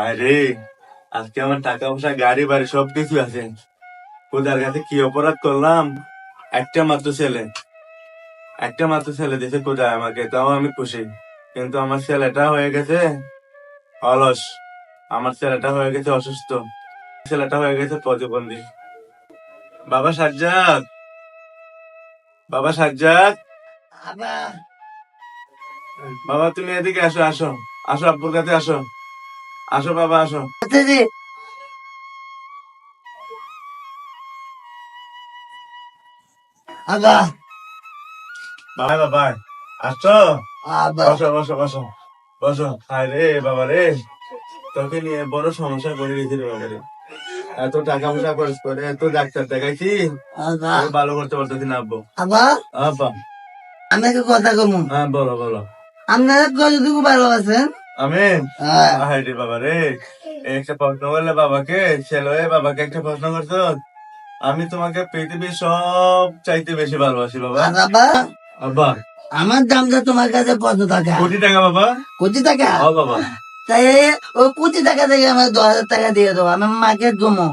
আরে আজকে আমার টাকা পয়সা গাড়ি বাড়ি সবকিছু আছে। খোদার কাছে কি অপরাধ করলাম? একটা মাত্র ছেলে, একটা মাত্র ছেলে দিয়েছে খোদা আমাকে, তাও আমি খুশি। কিন্তু আমার ছেলেটা হয়ে গেছে অলস, আমার ছেলেটা হয়ে গেছে অসুস্থ, ছেলেটা হয়ে গেছে প্রতিবন্ধী। বাবা সাজ্জাদ, বাবা সাজ্জাদ, আবার বাবা তুমি এদিকে আসো, আসো, আসো আব্বুর কাছে আসো, আসো বাবা আসো। আসতেছি। আবার বাবা বাবা আসো, আবার বসো বসো বসো বসো। হায় রে বাবা রে, তোকে নিয়ে বড় সমস্যা করে গেছি রে বাবা রে। এত টাকা পয়সা খরচ করে এত ডাক্তার দেখাইছি, আবার আমি ভালো করতে পারতেছি না আব্বু। আবার আব্বা, আমি একটা কথা কমু। হ্যাঁ বলো বলো। আপনারা কতটুকু ভালোবাসেন? আমি হ্যাঁ। হায় রে বাবা রে, একটা প্রশ্ন করলে বাবাকে, ছেলে হয়ে বাবাকে একটা প্রশ্ন করছো। আমি তোমাকে পৃথিবীর সব চাইতে বেশি ভালোবাসি বাবা। আর আব্বা, আব্বা, আমার দামটা তোমার কাছে কত টাকা? কোটি টাকা বাবা। কোটি টাকা? ও বাবা, তাই ওই কোটি টাকা থেকে আমার 10,000 টাকা দিয়ে দেবো, আমার মাকে জমো।